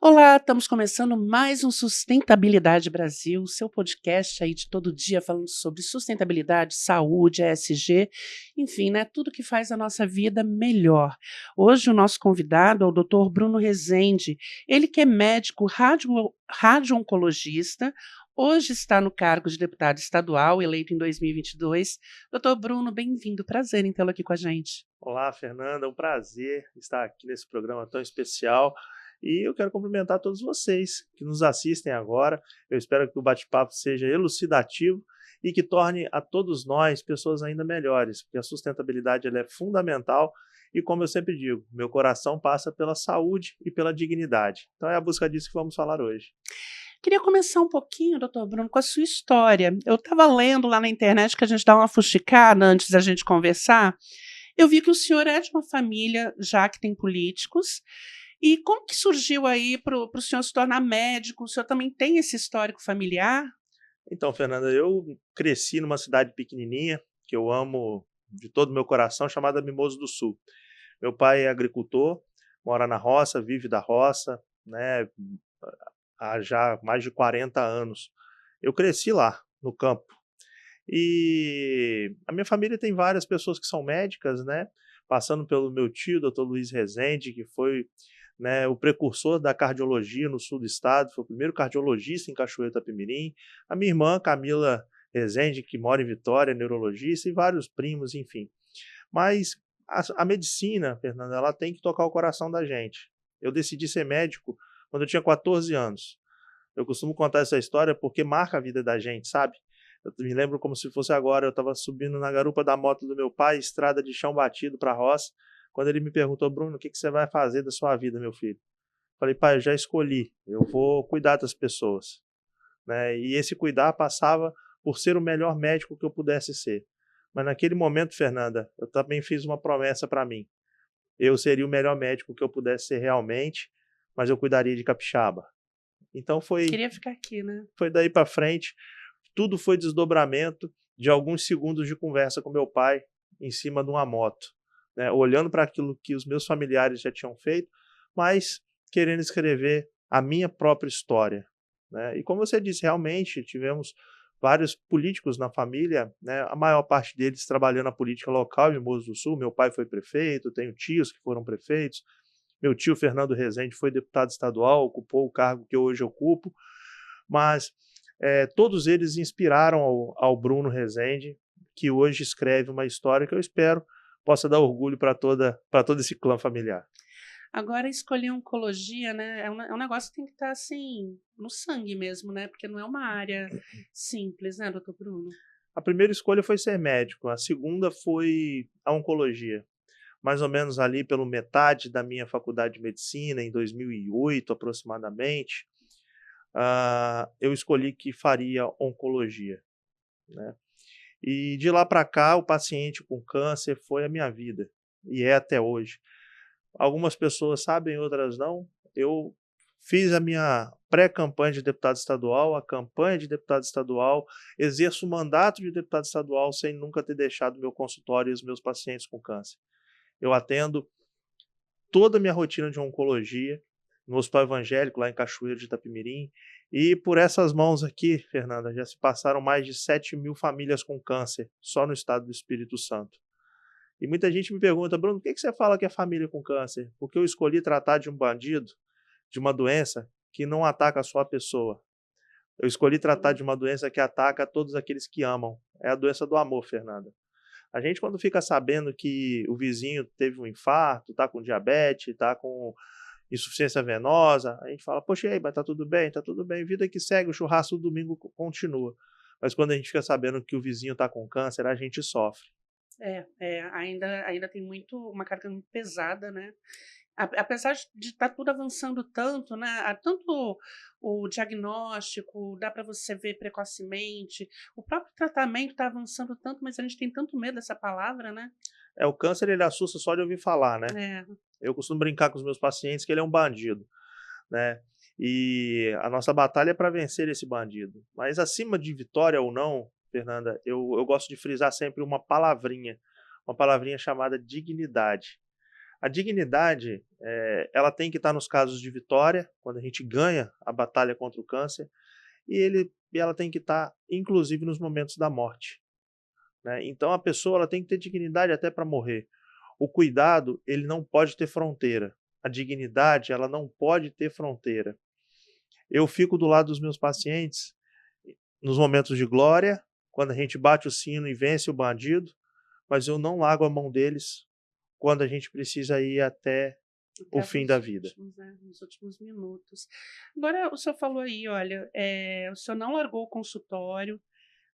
Olá, estamos começando mais um Sustentabilidade Brasil, seu podcast aí de todo dia falando sobre sustentabilidade, saúde, ESG, enfim, né, tudo que faz a nossa vida melhor. Hoje o nosso convidado é o Dr. Bruno Rezende, ele que é médico radio-oncologista, hoje está no cargo de deputado estadual, eleito em 2022. Doutor Bruno, bem-vindo, prazer em tê-lo aqui com a gente. Olá, Fernanda, é um prazer estar aqui nesse programa tão especial e eu quero cumprimentar todos vocês que nos assistem agora. Eu espero que o bate-papo seja elucidativo e que torne a todos nós pessoas ainda melhores, porque a sustentabilidade ela é fundamental e, como eu sempre digo, meu coração passa pela saúde e pela dignidade. Então é a busca disso que vamos falar hoje. Queria começar um pouquinho, doutor Bruno, com a sua história. Eu estava lendo lá na internet que a gente dá uma fuxicada antes da gente conversar. Eu vi que o senhor é de uma família já que tem políticos. E como que surgiu aí para o senhor se tornar médico? O senhor também tem esse histórico familiar? Então, Fernanda, eu cresci numa cidade pequenininha, que eu amo de todo o meu coração, chamada Mimoso do Sul. Meu pai é agricultor, mora na roça, vive da roça, né, há já mais de 40 anos. Eu cresci lá, no campo. E a minha família tem várias pessoas que são médicas, né, passando pelo meu tio, Dr. Luiz Rezende, que foi, né, o precursor da cardiologia no sul do estado, foi o primeiro cardiologista em Cachoeiro do Itapemirim. A minha irmã, Camila Rezende, que mora em Vitória, neurologista, e vários primos, enfim. Mas a medicina, Fernanda, ela tem que tocar o coração da gente. Eu decidi ser médico quando eu tinha 14 anos. Eu costumo contar essa história porque marca a vida da gente, sabe? Eu me lembro como se fosse agora, eu estava subindo na garupa da moto do meu pai, estrada de chão batido para a roça, quando ele me perguntou: Bruno, o que você vai fazer da sua vida, meu filho? Falei: pai, eu já escolhi, eu vou cuidar das pessoas, né? E esse cuidar passava por ser o melhor médico que eu pudesse ser. Mas naquele momento, Fernanda, eu também fiz uma promessa para mim. Eu seria o melhor médico que eu pudesse ser realmente, mas eu cuidaria de capixaba. Então Queria ficar aqui, né? foi daí para frente, tudo foi desdobramento de alguns segundos de conversa com meu pai em cima de uma moto, né, olhando para aquilo que os meus familiares já tinham feito, mas querendo escrever a minha própria história, né. E como você disse, realmente tivemos vários políticos na família, né, a maior parte deles trabalhando na política local em Mimoso do Sul. Meu pai foi prefeito, tenho tios que foram prefeitos, meu tio Fernando Rezende foi deputado estadual, ocupou o cargo que eu hoje ocupo, mas todos eles inspiraram ao Bruno Rezende, que hoje escreve uma história que eu espero possa dar orgulho para todo esse clã familiar. Agora escolher oncologia, né, é um negócio que tem que estar, assim, no sangue mesmo, né, porque não é uma área simples, né, doutor Bruno? A primeira escolha foi ser médico, a segunda foi a oncologia. Mais ou menos ali pela metade da minha faculdade de medicina, em 2008 aproximadamente, eu escolhi que faria oncologia, né. E de lá para cá, o paciente com câncer foi a minha vida, e é até hoje. Algumas pessoas sabem, outras não. Eu fiz a minha pré-campanha de deputado estadual, a campanha de deputado estadual, exerço o mandato de deputado estadual sem nunca ter deixado meu consultório e os meus pacientes com câncer. Eu atendo toda a minha rotina de oncologia no Hospital Evangélico, lá em Cachoeiro de Itapemirim, e por essas mãos aqui, Fernanda, já se passaram mais de 7.000 famílias com câncer, só no estado do Espírito Santo. E muita gente me pergunta: Bruno, por que você fala que é família com câncer? Porque eu escolhi tratar de um bandido, de uma doença que não ataca só a pessoa. Eu escolhi tratar de uma doença que ataca todos aqueles que amam. É a doença do amor, Fernanda. A gente, quando fica sabendo que o vizinho teve um infarto, tá com diabetes, tá com insuficiência venosa, a gente fala: poxa, e aí, mas tá tudo bem, vida que segue, o churrasco do domingo continua. Mas quando a gente fica sabendo que o vizinho tá com câncer, a gente sofre. Ainda tem muito uma carga muito pesada, né. Apesar de estar tudo avançando tanto, né, tanto o diagnóstico, dá para você ver precocemente, o próprio tratamento está avançando tanto, mas a gente tem tanto medo dessa palavra, né. O câncer ele assusta só de ouvir falar, né. É. Eu costumo brincar com os meus pacientes que ele é um bandido, né, e a nossa batalha é para vencer esse bandido. Mas acima de vitória ou não, Fernanda, eu gosto de frisar sempre uma palavrinha chamada dignidade. A dignidade, ela tem que estar nos casos de vitória, quando a gente ganha a batalha contra o câncer, e ela tem que estar, inclusive, nos momentos da morte, né? Então a pessoa ela tem que ter dignidade até para morrer. O cuidado, ele não pode ter fronteira. A dignidade, ela não pode ter fronteira. Eu fico do lado dos meus pacientes nos momentos de glória, quando a gente bate o sino e vence o bandido, mas eu não largo a mão deles quando a gente precisa ir até o Até fim nos da vida. últimos, né, nos últimos minutos. Agora, o senhor falou aí, olha, o senhor não largou o consultório,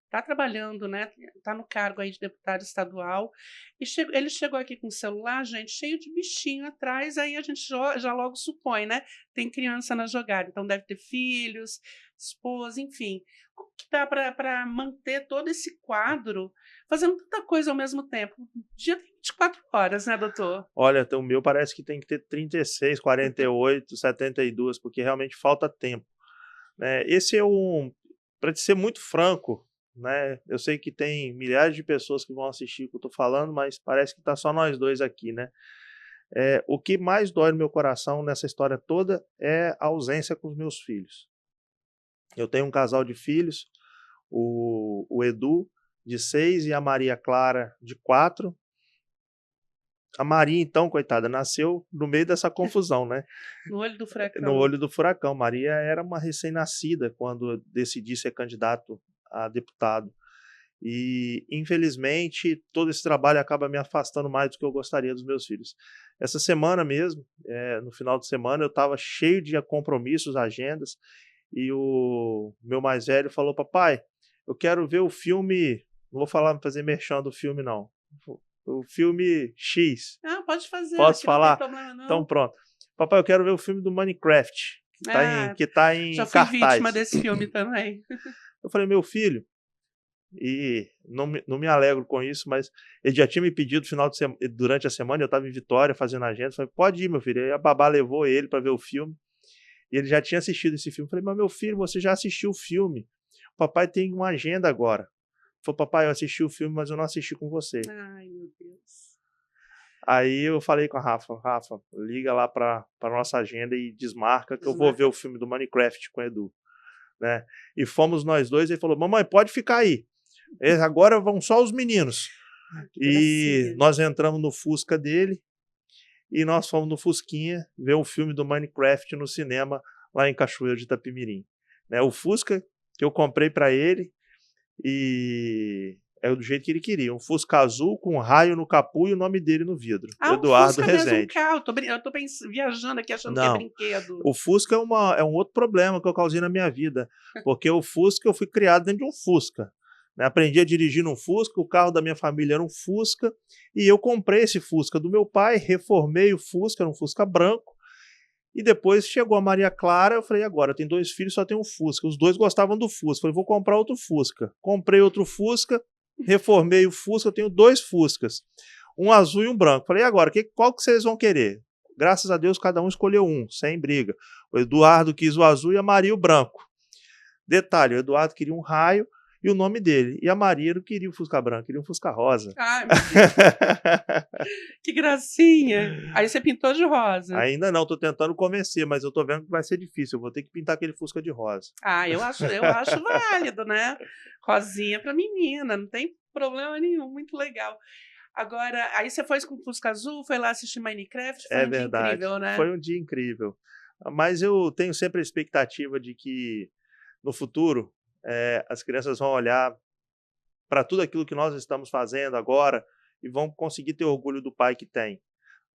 está trabalhando, né? Está no cargo aí de deputado estadual. E ele chegou aqui com o celular, gente, cheio de bichinho atrás, aí a gente já logo supõe, né? Tem criança na jogada, então deve ter filhos, esposa, enfim. Como que dá para manter todo esse quadro fazendo tanta coisa ao mesmo tempo? O dia tem 24 horas, né, doutor? Olha, o meu parece que tem que ter 36, 48, 72, porque realmente falta tempo, né? Esse é para te ser muito franco, né? Eu sei que tem milhares de pessoas que vão assistir o que eu estou falando, mas parece que está só nós dois aqui, né? O que mais dói no meu coração nessa história toda é a ausência com os meus filhos. Eu tenho um casal de filhos, o Edu, de 6, e a Maria Clara, de 4. A Maria, então, coitada, nasceu no meio dessa confusão, né? No olho do No furacão. olho do furacão. Maria era uma recém-nascida quando eu decidi ser candidato a deputado. E, infelizmente, todo esse trabalho acaba me afastando mais do que eu gostaria dos meus filhos. Essa semana mesmo, no final de semana, eu estava cheio de compromissos, agendas, e o meu mais velho falou: papai, eu quero ver o filme, não vou fazer merchan do filme não, o filme X. Ah, pode fazer, Posso aqui não tem falar? problema Então não. pronto. Papai, eu quero ver o filme do Minecraft, Ah, que tá já em fui vítima cartaz. desse filme também. Eu falei: meu filho, e não me alegro com isso, mas ele já tinha me pedido durante a semana, eu estava em Vitória fazendo agenda, eu falei: pode ir, meu filho. Aí a babá levou ele para ver o filme, e ele já tinha assistido esse filme. Eu falei: mas meu filho, você já assistiu o filme, o papai tem uma agenda agora. Ele falou: papai, eu assisti o filme, mas eu não assisti com você. Ai, meu Deus. Aí eu falei com a Rafa: Rafa, liga lá para nossa agenda e desmarca que eu vou ver o filme do Minecraft com o Edu, né? E fomos nós dois, ele falou: mamãe, pode ficar aí, agora vão só os meninos. Que E gracinha. nós entramos no Fusca dele e nós fomos no Fusquinha ver um filme do Minecraft no cinema lá em Cachoeiro de Itapemirim, né? O Fusca que eu comprei para ele, e é do jeito que ele queria, um Fusca azul com um raio no capô e o nome dele no vidro, Ah, um Eduardo Fusca mesmo, um Rezende. carro. Eu tô viajando aqui achando que é Não, brinquedo. o Fusca é um outro problema que eu causei na minha vida, porque o Fusca, eu fui criado dentro de um Fusca, né? Aprendi a dirigir num Fusca, o carro da minha família era um Fusca, e eu comprei esse Fusca do meu pai, reformei o Fusca, era um Fusca branco, e depois chegou a Maria Clara, eu falei: agora, eu tenho 2 filhos, só tenho um Fusca. Os 2 gostavam do Fusca, falei: vou comprar outro Fusca. Comprei outro Fusca, reformei o Fusca, eu tenho 2 Fuscas, um azul e um branco. Falei: agora, qual que vocês vão querer? Graças a Deus, cada um escolheu um, sem briga. O Eduardo quis o azul e a Maria o branco. Detalhe: o Eduardo queria um raio e o nome dele, e a Maria não queria o Fusca branco, queria um Fusca rosa. Ai, meu Deus. Que gracinha. Aí você pintou de rosa. Ainda não, tô tentando convencer, mas eu tô vendo que vai ser difícil, eu vou ter que pintar aquele Fusca de rosa. Ah, eu acho válido, né? Rosinha para menina, não tem problema nenhum, muito legal. Agora, aí você foi com o Fusca Azul, foi lá assistir Minecraft, foi É um dia verdade, incrível, né? foi um dia incrível. Mas eu tenho sempre a expectativa de que, no futuro, as crianças vão olhar para tudo aquilo que nós estamos fazendo agora e vão conseguir ter orgulho do pai que tem,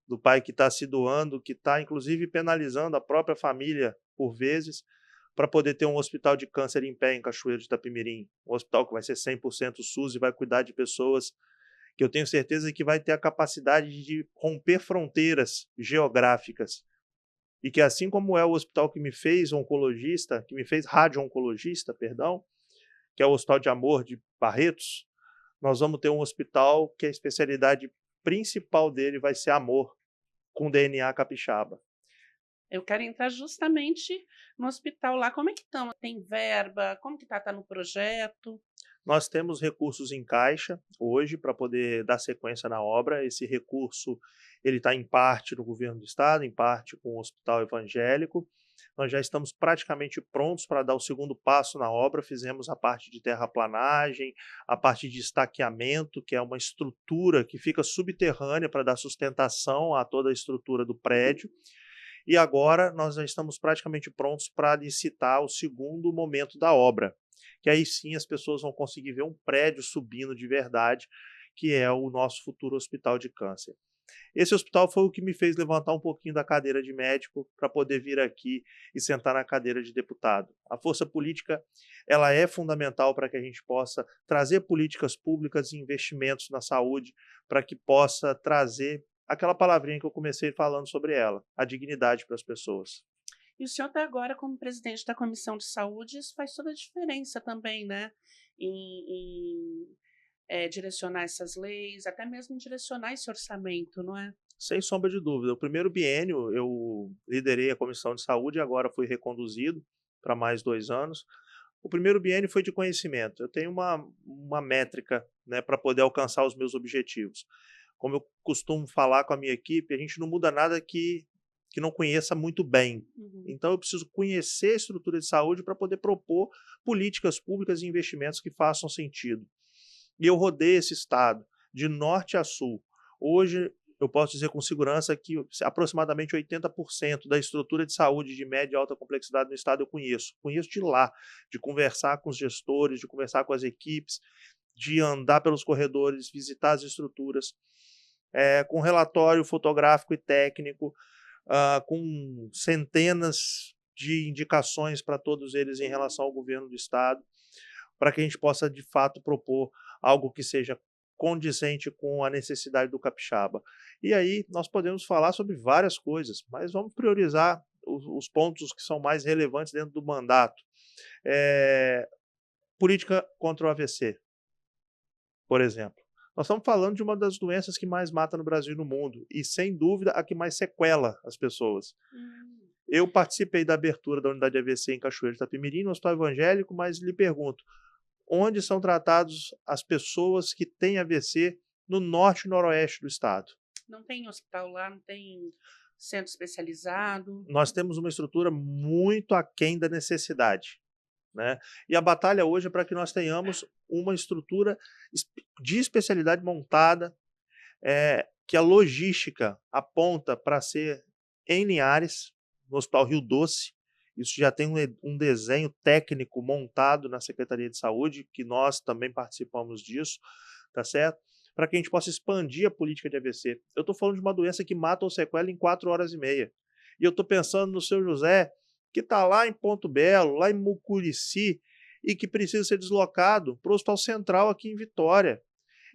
do pai que está se doando, que está, inclusive, penalizando a própria família, por vezes, para poder ter um hospital de câncer em pé em Cachoeiro de Itapemirim, um hospital que vai ser 100% SUS e vai cuidar de pessoas que eu tenho certeza que vai ter a capacidade de romper fronteiras geográficas. E que, assim como é o hospital que me fez oncologista, que me fez radio-oncologista, perdão, que é o Hospital de Amor de Barretos, nós vamos ter um hospital que a especialidade principal dele vai ser amor, com DNA capixaba. Eu quero entrar justamente no hospital lá. Como é que estão? Tem verba? Como que tá? Tá no projeto? Nós temos recursos em caixa hoje para poder dar sequência na obra. Esse recurso ele está em parte no governo do estado, em parte com o Hospital Evangélico. Nós já estamos praticamente prontos para dar o segundo passo na obra. Fizemos a parte de terraplanagem, a parte de estaqueamento, que é uma estrutura que fica subterrânea para dar sustentação a toda a estrutura do prédio. E agora nós já estamos praticamente prontos para licitar o segundo momento da obra, que aí sim as pessoas vão conseguir ver um prédio subindo de verdade, que é o nosso futuro hospital de câncer. Esse hospital foi o que me fez levantar um pouquinho da cadeira de médico para poder vir aqui e sentar na cadeira de deputado. A força política, ela é fundamental para que a gente possa trazer políticas públicas e investimentos na saúde, para que possa trazer aquela palavrinha que eu comecei falando sobre ela, a dignidade para as pessoas. E o senhor está agora como presidente da Comissão de Saúde, isso faz toda a diferença também, né? Em direcionar essas leis, até mesmo em direcionar esse orçamento, não é? Sem sombra de dúvida. O primeiro biênio eu liderei a Comissão de Saúde e agora fui reconduzido para mais 2 anos. O primeiro biênio foi de conhecimento. Eu tenho uma métrica, né, para poder alcançar os meus objetivos. Como eu costumo falar com a minha equipe, a gente não muda nada que não conheça muito bem. Uhum. Então eu preciso conhecer a estrutura de saúde para poder propor políticas públicas e investimentos que façam sentido. E eu rodei esse estado de norte a sul. Hoje eu posso dizer com segurança que aproximadamente 80% da estrutura de saúde de média e alta complexidade no estado eu conheço. Conheço de lá, de conversar com os gestores, de conversar com as equipes, de andar pelos corredores, visitar as estruturas, com relatório fotográfico e técnico, com centenas de indicações para todos eles em relação ao governo do estado, para que a gente possa, de fato, propor algo que seja condizente com a necessidade do capixaba. E aí nós podemos falar sobre várias coisas, mas vamos priorizar os pontos que são mais relevantes dentro do mandato. Política contra o AVC, por exemplo. Nós estamos falando de uma das doenças que mais mata no Brasil e no mundo, e sem dúvida a que mais sequela as pessoas. Eu participei da abertura da unidade AVC em Cachoeiro de Itapemirim, no Hospital Evangélico, mas lhe pergunto, onde são tratados as pessoas que têm AVC no norte e noroeste do estado? Não tem hospital lá, não tem centro especializado. Nós temos uma estrutura muito aquém da necessidade, né? E a batalha hoje é para que nós tenhamos uma estrutura de especialidade montada, que a logística aponta para ser em Linhares, no Hospital Rio Doce. Isso já tem um desenho técnico montado na Secretaria de Saúde, que nós também participamos disso, tá certo? Para que a gente possa expandir a política de AVC. Eu estou falando de uma doença que mata ou sequela em 4 horas e meia. E eu estou pensando no seu José, que está lá em Ponto Belo, lá em Mucurici, e que precisa ser deslocado para o Hospital Central aqui em Vitória.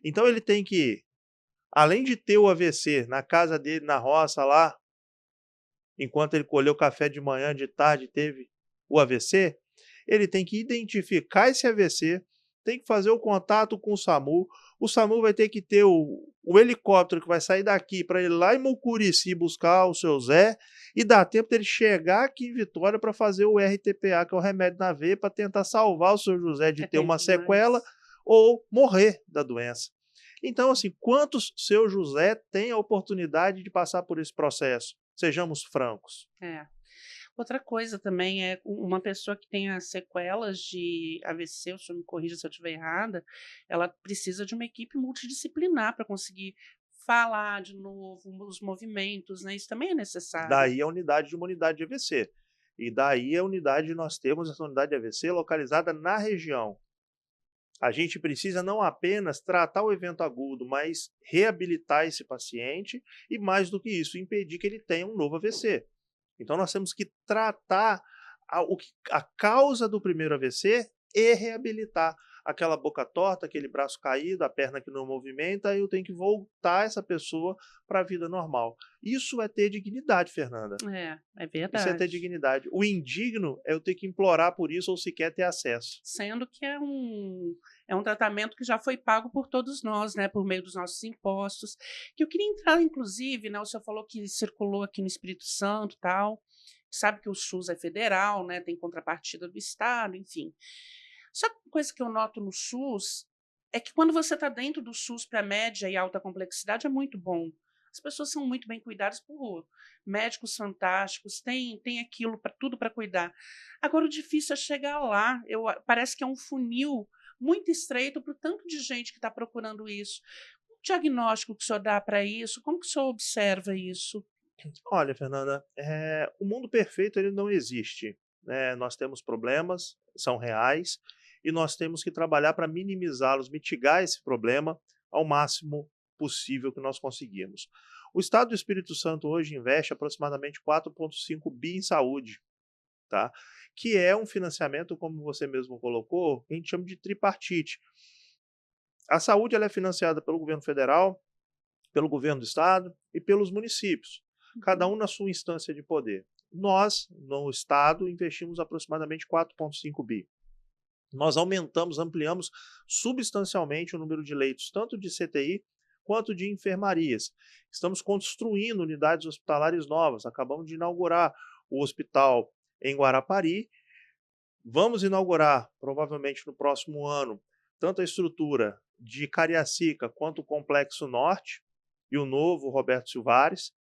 Então ele tem que, além de ter o AVC na casa dele, na roça lá, enquanto ele colheu café de manhã, de tarde teve o AVC, ele tem que identificar esse AVC, tem que fazer o contato com o SAMU vai ter que ter o helicóptero que vai sair daqui para ir lá em Mucurici buscar o seu Zé, e dá tempo dele chegar aqui em Vitória para fazer o RTPA, que é o remédio na veia, para tentar salvar o seu José de ter uma sequela ou morrer da doença. Então, assim, quantos seu José tem a oportunidade de passar por esse processo? Sejamos francos. Outra coisa também é uma pessoa que tenha sequelas de AVC, o senhor me corrija se eu estiver errada, ela precisa de uma equipe multidisciplinar para conseguir falar de novo os movimentos, né? Isso também é necessário. Daí a unidade de uma unidade de AVC. E daí a unidade, nós temos essa unidade de AVC localizada na região. A gente precisa não apenas tratar o evento agudo, mas reabilitar esse paciente e, mais do que isso, impedir que ele tenha um novo AVC. Então nós temos que tratar a causa do primeiro AVC e reabilitar aquela boca torta, aquele braço caído, a perna que não movimenta, eu tenho que voltar essa pessoa para a vida normal. Isso é ter dignidade, Fernanda. É verdade. Isso é ter dignidade. O indigno é eu ter que implorar por isso ou sequer ter acesso. Sendo que é um tratamento que já foi pago por todos nós, né, por meio dos nossos impostos. Que eu queria entrar, inclusive, né, o senhor falou que circulou aqui no Espírito Santo e tal, sabe que o SUS é federal, né, tem contrapartida do Estado, enfim. Só que uma coisa que eu noto no SUS é que quando você está dentro do SUS para média e alta complexidade é muito bom. As pessoas são muito bem cuidadas por médicos fantásticos, tem aquilo para tudo para cuidar. Agora o difícil é chegar lá. Parece que é um funil muito estreito para o tanto de gente que está procurando isso. O diagnóstico que o senhor dá para isso, como que o senhor observa isso? Olha, Fernanda, o mundo perfeito ele não existe, né? Nós temos problemas, são reais, e nós temos que trabalhar para minimizá-los, mitigar esse problema ao máximo possível que nós conseguirmos. O Estado do Espírito Santo hoje investe aproximadamente 4,5 bi em saúde, tá? Que é um financiamento, como você mesmo colocou, que a gente chama de tripartite. A saúde ela é financiada pelo governo federal, pelo governo do estado e pelos municípios, cada um na sua instância de poder. Nós, no estado, investimos aproximadamente 4,5 bi. Nós aumentamos, ampliamos substancialmente o número de leitos, tanto de CTI quanto de enfermarias. Estamos construindo unidades hospitalares novas. Acabamos de inaugurar o hospital em Guarapari. Vamos inaugurar, provavelmente no próximo ano, tanto a estrutura de Cariacica quanto o Complexo Norte e o novo Roberto Silvares,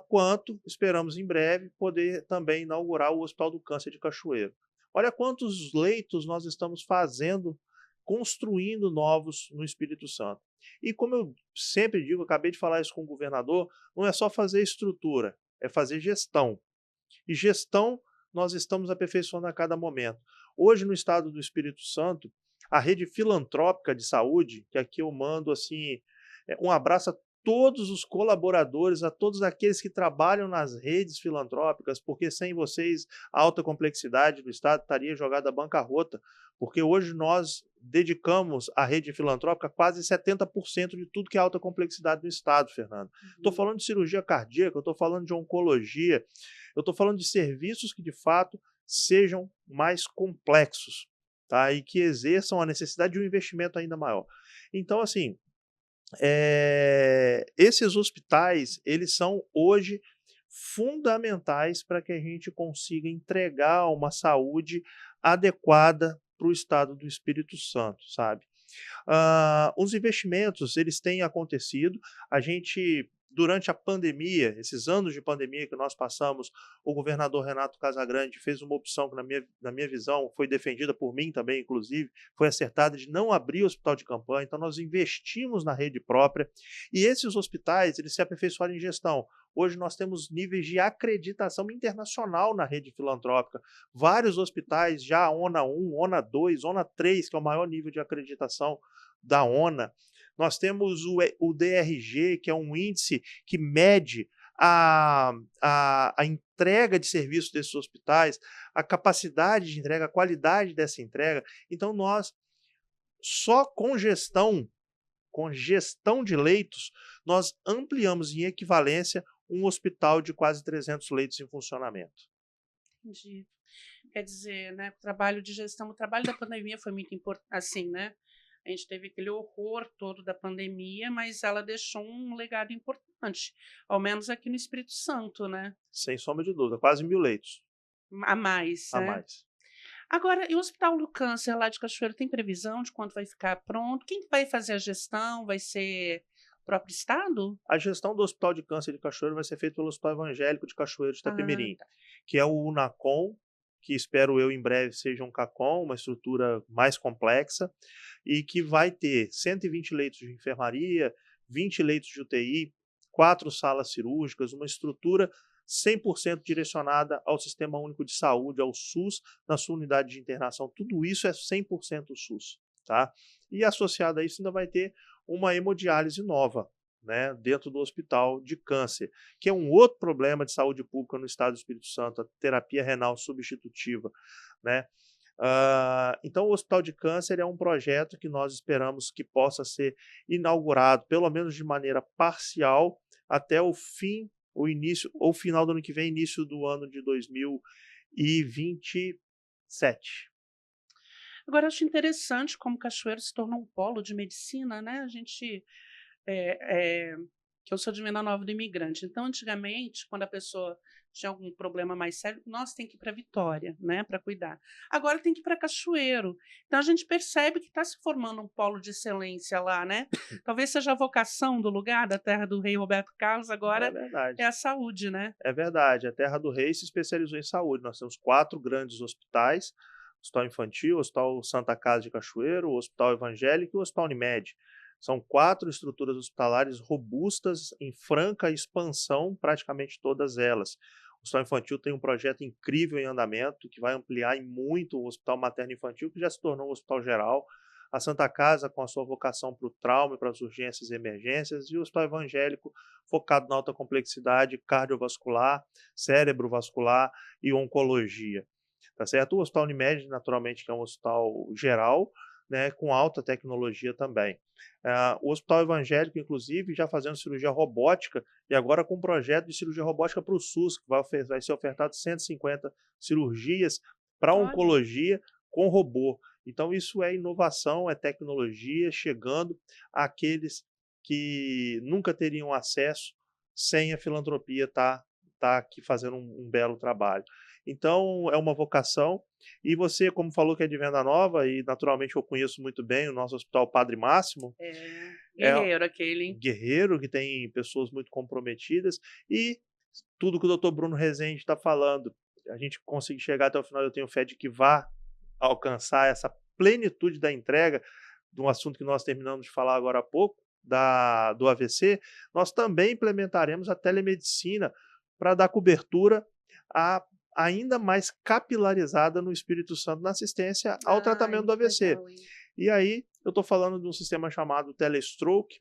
quanto, esperamos em breve, poder também inaugurar o Hospital do Câncer de Cachoeiro. Olha quantos leitos nós estamos fazendo, construindo novos no Espírito Santo. E como eu sempre digo, acabei de falar isso com o governador, não é só fazer estrutura, é fazer gestão. E gestão nós estamos aperfeiçoando a cada momento. Hoje, no estado do Espírito Santo, a rede filantrópica de saúde, que aqui eu mando assim, um abraço a todos os colaboradores, a todos aqueles que trabalham nas redes filantrópicas, porque sem vocês a alta complexidade do estado estaria jogada à bancarrota, porque hoje nós dedicamos à rede filantrópica quase 70% de tudo que é alta complexidade do estado, Fernando. Estou falando de cirurgia cardíaca, estou falando de oncologia, eu estou falando de serviços que de fato sejam mais complexos, tá? E que exerçam a necessidade de um investimento ainda maior. Então, assim, esses hospitais, eles são hoje fundamentais para que a gente consiga entregar uma saúde adequada para o estado do Espírito Santo, sabe? Os investimentos, eles têm acontecido, a gente, durante a pandemia, esses anos de pandemia que nós passamos, o governador Renato Casagrande fez uma opção que, na minha visão, foi defendida por mim também, inclusive, foi acertada de não abrir o hospital de campanha, então nós investimos na rede própria, e esses hospitais, eles se aperfeiçoaram em gestão. Hoje nós temos níveis de acreditação internacional na rede filantrópica. Vários hospitais já ONA 1, ONA 2, ONA 3, que é o maior nível de acreditação da ONA. Nós temos o DRG, que é um índice que mede a entrega de serviços desses hospitais, a capacidade de entrega, a qualidade dessa entrega. Então, nós, só com gestão de leitos, nós ampliamos em equivalência um hospital de quase 300 leitos em funcionamento. Entendi. Quer dizer, né, o trabalho da pandemia foi muito importante, assim, né? A gente teve aquele horror todo da pandemia, mas ela deixou um legado importante, ao menos aqui no Espírito Santo, né? Sem sombra de dúvida, quase 1.000 leitos A mais, a né? mais. Agora, e o Hospital do Câncer lá de Cachoeiro tem previsão de quando vai ficar pronto? Quem que vai fazer a gestão? Vai ser o próprio Estado? A gestão do Hospital de Câncer de Cachoeiro vai ser feita pelo Hospital Evangélico de Cachoeiro de Itapemirim, Tá. que é o UNACOM, que espero eu em breve seja um CACOM, uma estrutura mais complexa, e que vai ter 120 leitos de enfermaria, 20 leitos de UTI, 4 salas cirúrgicas, uma estrutura 100% direcionada ao Sistema Único de Saúde, ao SUS, na sua unidade de internação. Tudo isso é 100% SUS, tá? E associado a isso ainda vai ter uma hemodiálise nova, né, dentro do hospital de câncer, que é um outro problema de saúde pública no estado do Espírito Santo, a terapia renal substitutiva, né? Então, o Hospital de Câncer é um projeto que nós esperamos que possa ser inaugurado, pelo menos de maneira parcial, até o início, ou final do ano que vem, início do ano de 2027. Agora, eu acho interessante como Cachoeiro se tornou um polo de medicina, né? A gente, que eu sou de Vila Nova do Imigrante, então, antigamente, quando a pessoa tinha algum problema mais sério, nossa, tem que ir para Vitória, né, para cuidar. Agora tem que ir para Cachoeiro. Então a gente percebe que está se formando um polo de excelência lá, né? Talvez seja a vocação do lugar, da terra do rei Roberto Carlos, É agora é verdade. a saúde, né? É verdade. A Terra do Rei se especializou em saúde. Nós temos 4 grandes hospitais: o Hospital Infantil, o Hospital Santa Casa de Cachoeiro, o Hospital Evangélico e o Hospital Unimed. São 4 estruturas hospitalares robustas, em franca expansão, praticamente todas elas. O Hospital Infantil tem um projeto incrível em andamento, que vai ampliar em muito o Hospital Materno-Infantil, que já se tornou um hospital geral. A Santa Casa, com a sua vocação para o trauma e para as urgências e emergências, e o Hospital Evangélico, focado na alta complexidade cardiovascular, cérebro vascular e oncologia. Tá certo? O Hospital Unimed, naturalmente, que é um hospital geral, né, com alta tecnologia também. O Hospital Evangélico, inclusive, já fazendo cirurgia robótica, e agora com um projeto de cirurgia robótica para o SUS, que vai ser ofertado 150 cirurgias para Olha, oncologia com robô. Então, isso é inovação, é tecnologia chegando àqueles que nunca teriam acesso sem a filantropia tá aqui fazendo um belo trabalho. Então, é uma vocação. E você, como falou que é de Venda Nova, e naturalmente eu conheço muito bem o nosso Hospital Padre Máximo, é é guerreiro aquele, um hein? guerreiro que tem pessoas muito comprometidas, e tudo que o doutor Bruno Rezende está falando, a gente conseguir chegar até o final, eu tenho fé de que vá alcançar essa plenitude da entrega de um assunto que nós terminamos de falar agora há pouco, do AVC. Nós também implementaremos a telemedicina para dar cobertura a ainda mais capilarizada no Espírito Santo na assistência ao Ai, tratamento do muito AVC. legal, hein? E aí, eu estou falando de um sistema chamado Telestroke,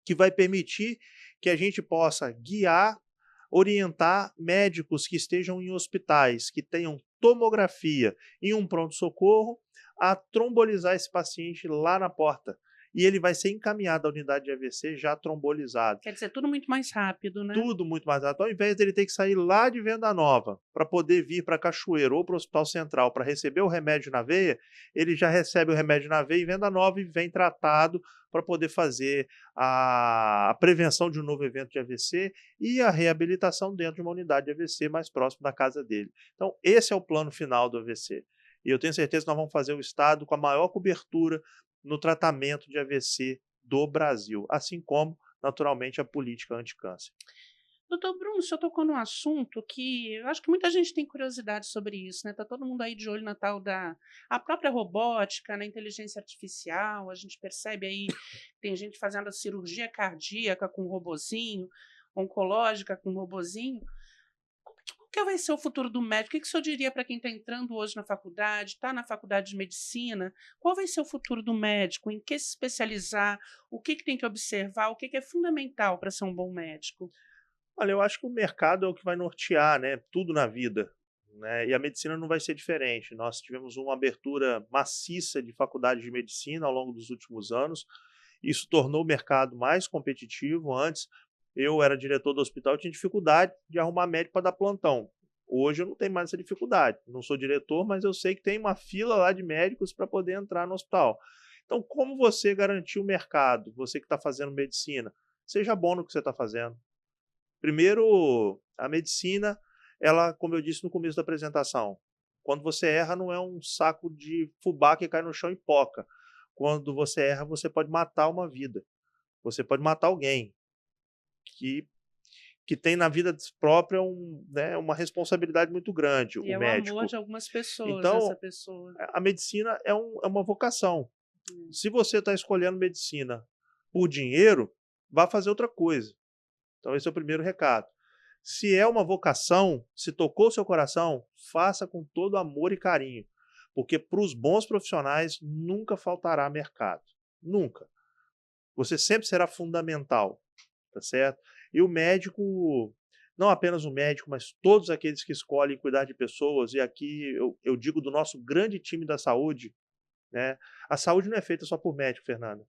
que vai permitir que a gente possa guiar, orientar médicos que estejam em hospitais, que tenham tomografia em um pronto-socorro, a trombolizar esse paciente lá na porta. E ele vai ser encaminhado à unidade de AVC já trombolizado. Quer dizer, tudo muito mais rápido, né? Tudo muito mais rápido. Ao invés dele ter que sair lá de Venda Nova para poder vir para Cachoeiro ou para o Hospital Central para receber o remédio na veia, ele já recebe o remédio na veia em Venda Nova e vem tratado para poder fazer a prevenção de um novo evento de AVC e a reabilitação dentro de uma unidade de AVC mais próximo da casa dele. Então, esse é o plano final do AVC. E eu tenho certeza que nós vamos fazer o estado com a maior cobertura no tratamento de AVC do Brasil, assim como, naturalmente, a política anticâncer. Doutor Bruno, o senhor tocou num assunto que eu acho que muita gente tem curiosidade sobre isso, né? Tá todo mundo aí de olho na tal da a própria robótica, na inteligência artificial. A gente percebe aí tem gente fazendo a cirurgia cardíaca com robozinho, oncológica com robozinho. Qual que vai ser o futuro do médico? O que que o senhor diria para quem está entrando hoje na faculdade, está na faculdade de medicina? Qual vai ser o futuro do médico? Em que se especializar? O que que tem que observar? O que que é fundamental para ser um bom médico? Olha, eu acho que o mercado é o que vai nortear, né, tudo na vida, né, e a medicina não vai ser diferente. Nós tivemos uma abertura maciça de faculdades de medicina ao longo dos últimos anos. Isso tornou o mercado mais competitivo. Antes, eu era diretor do hospital, eu tinha dificuldade de arrumar médico para dar plantão. Hoje eu não tenho mais essa dificuldade. Não sou diretor, mas eu sei que tem uma fila lá de médicos para poder entrar no hospital. Então, como você garantir o mercado, você que está fazendo medicina, seja bom no que você está fazendo. Primeiro, a medicina, ela, como eu disse no começo da apresentação, quando você erra, não é um saco de fubá que cai no chão e poca. Quando você erra, você pode matar uma vida. Você pode matar alguém que, que tem na vida própria né, uma responsabilidade muito grande, E o é o amor médico. de algumas pessoas, essa Então, pessoa. a medicina é uma vocação. Hum. Se você está escolhendo medicina por dinheiro, vá fazer outra coisa. Então, esse é o primeiro recado. Se é uma vocação, se tocou seu coração, faça com todo amor e carinho, porque para os bons profissionais nunca faltará mercado. Nunca. Você sempre será fundamental, tá certo? E o médico, não apenas o médico, mas todos aqueles que escolhem cuidar de pessoas, e aqui eu digo do nosso grande time da saúde, né? A saúde não é feita só por médico, Fernanda.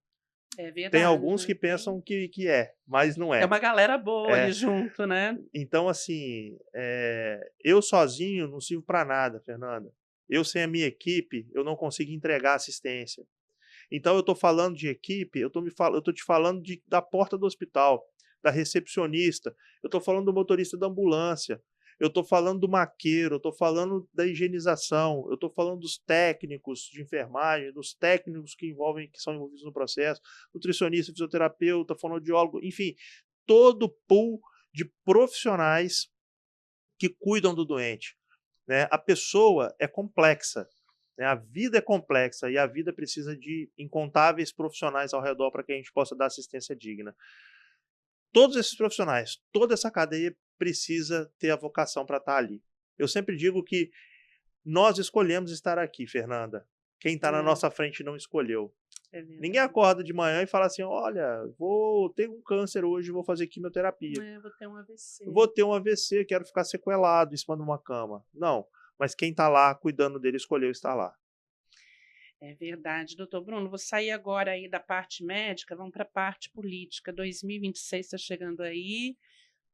É Tem verdade, alguns que né? pensam que é, mas não É é. uma galera boa ali É. junto, né? Então, assim, eu sozinho não sirvo para nada, Fernanda. Eu sem a minha equipe, eu não consigo entregar assistência. Então, eu estou falando de equipe, eu estou te falando da porta do hospital, da recepcionista, eu estou falando do motorista da ambulância. eu estou falando do maqueiro, eu estou falando da higienização, eu estou falando dos técnicos de enfermagem, dos técnicos que são envolvidos no processo, nutricionista, fisioterapeuta, fonoaudiólogo, enfim, todo o pool de profissionais que cuidam do doente, né? A pessoa é complexa, né? A vida é complexa e a vida precisa de incontáveis profissionais ao redor para que a gente possa dar assistência digna. Todos esses profissionais, toda essa cadeia precisa ter a vocação para estar ali. Eu sempre digo que nós escolhemos estar aqui, Fernanda. Quem está na É, nossa frente não escolheu. é Ninguém verdade. acorda de manhã e fala assim: olha, vou ter um câncer hoje, vou fazer quimioterapia. Vou ter um AVC. Vou ter um AVC, quero ficar sequelado em cima de uma cama. Não, mas quem está lá cuidando dele escolheu estar lá. É verdade, doutor Bruno. Vou sair agora aí da parte médica, vamos para a parte política. 2026 está chegando aí.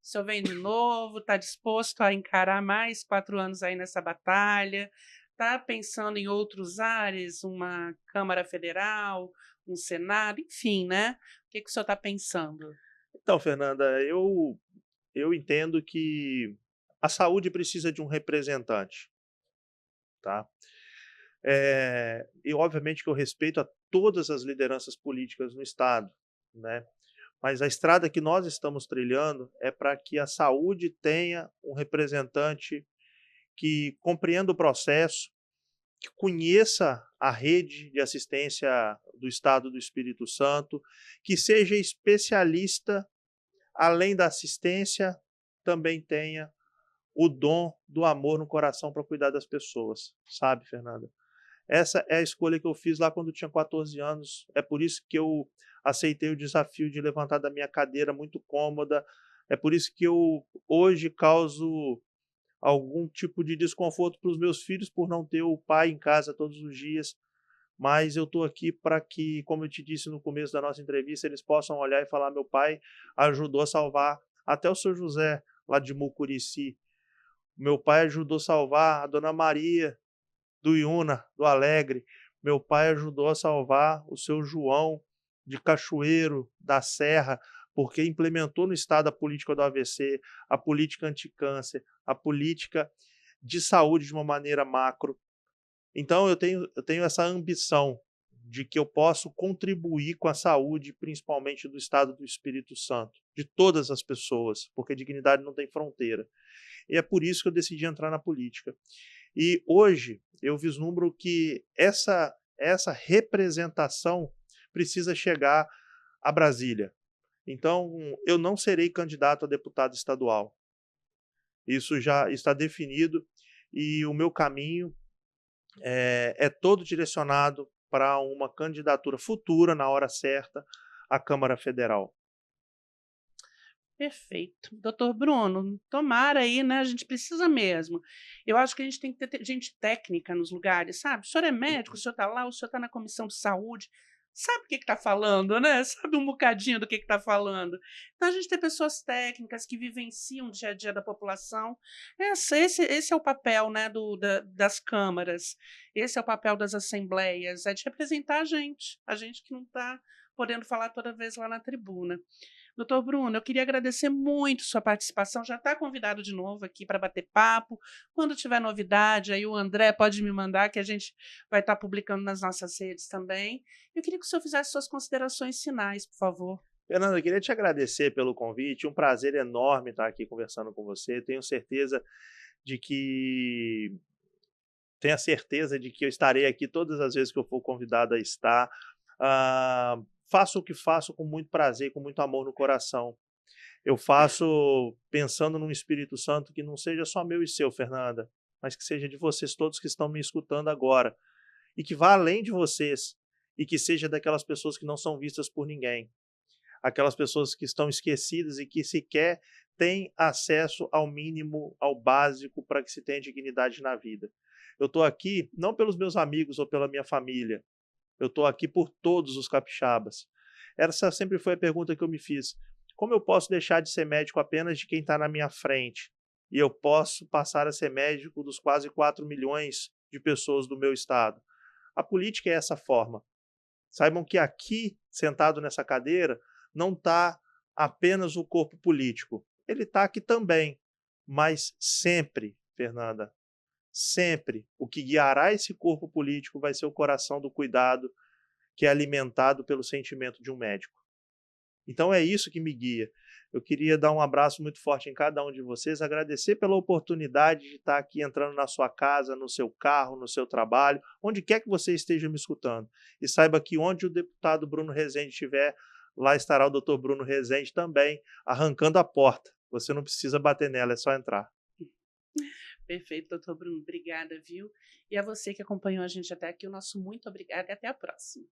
O senhor vem de novo, está disposto a encarar mais 4 anos aí nessa batalha? Está pensando em outros ares, uma Câmara Federal, um Senado, enfim, né? O que o senhor está pensando? Então, Fernanda, eu entendo que a saúde precisa de um representante, tá? E obviamente que eu respeito a todas as lideranças políticas no estado, né? Mas a estrada que nós estamos trilhando é para que a saúde tenha um representante que compreenda o processo, que conheça a rede de assistência do Estado do Espírito Santo, que seja especialista, além da assistência, também tenha o dom do amor no coração para cuidar das pessoas, sabe, Fernanda? Essa é a escolha que eu fiz lá quando eu tinha 14 anos. É por isso que eu aceitei o desafio de levantar da minha cadeira muito cômoda. É por isso que eu hoje causo algum tipo de desconforto para os meus filhos por não ter o pai em casa todos os dias. Mas eu estou aqui para que, como eu te disse no começo da nossa entrevista, eles possam olhar e falar: meu pai ajudou a salvar até o seu José, lá de Mucurici. Meu pai ajudou a salvar a dona Maria, do Iuna, do Alegre. Meu pai ajudou a salvar o seu João, de Cachoeiro, da Serra, porque implementou no estado a política do AVC, a política anticâncer, a política de saúde de uma maneira macro. Então eu tenho essa ambição de que eu posso contribuir com a saúde, principalmente do estado do Espírito Santo, de todas as pessoas, porque dignidade não tem fronteira. E é por isso que eu decidi entrar na política. E hoje eu vislumbro que essa representação precisa chegar a Brasília. Então, eu não serei candidato a deputado estadual. Isso já está definido e o meu caminho é todo direcionado para uma candidatura futura, na hora certa, à Câmara Federal. Perfeito. Doutor Bruno, tomara aí, né? A gente precisa mesmo. Eu acho que a gente tem que ter gente técnica nos lugares, sabe? O senhor é médico, o senhor está lá, o senhor está na comissão de saúde, sabe o que está falando, né? Sabe um bocadinho do que está falando. Então, a gente tem pessoas técnicas que vivenciam o dia a dia da população. Esse é o papel, né, das câmaras, esse é o papel das assembleias, é de representar a gente que não está podendo falar toda vez lá na tribuna. Doutor Bruno, eu queria agradecer muito sua participação. Já está convidado de novo aqui para bater papo. Quando tiver novidade, aí o André pode me mandar, que a gente vai estar publicando nas nossas redes também. Eu queria que o senhor fizesse suas considerações finais, por favor. Fernanda, eu queria te agradecer pelo convite. Um prazer enorme estar aqui conversando com você. Tenho certeza de que eu estarei aqui todas as vezes que eu for convidado a estar. Faço o que faço com muito prazer e com muito amor no coração. Eu faço pensando num Espírito Santo que não seja só meu e seu, Fernanda, mas que seja de vocês todos que estão me escutando agora, e que vá além de vocês, e que seja daquelas pessoas que não são vistas por ninguém, aquelas pessoas que estão esquecidas e que sequer têm acesso ao mínimo, ao básico, para que se tenha dignidade na vida. Eu estou aqui não pelos meus amigos ou pela minha família, eu estou aqui por todos os capixabas. Essa sempre foi a pergunta que eu me fiz. Como eu posso deixar de ser médico apenas de quem está na minha frente? E eu posso passar a ser médico dos quase 4 milhões de pessoas do meu estado? A política é essa forma. Saibam que aqui, sentado nessa cadeira, não está apenas o corpo político. Ele está aqui também, Mas sempre, Fernanda, sempre o que guiará esse corpo político vai ser o coração do cuidado que é alimentado pelo sentimento de um médico. Então é isso que me guia. Eu queria dar um abraço muito forte em cada um de vocês, agradecer pela oportunidade de estar aqui entrando na sua casa, no seu carro, no seu trabalho, onde quer que você esteja me escutando. E saiba que onde o deputado Bruno Rezende estiver, lá estará o doutor Bruno Rezende também, arrancando a porta. Você não precisa bater nela, é só entrar. Perfeito, doutor Bruno. Obrigada, viu? E a você que acompanhou a gente até aqui, o nosso muito obrigada e até a próxima.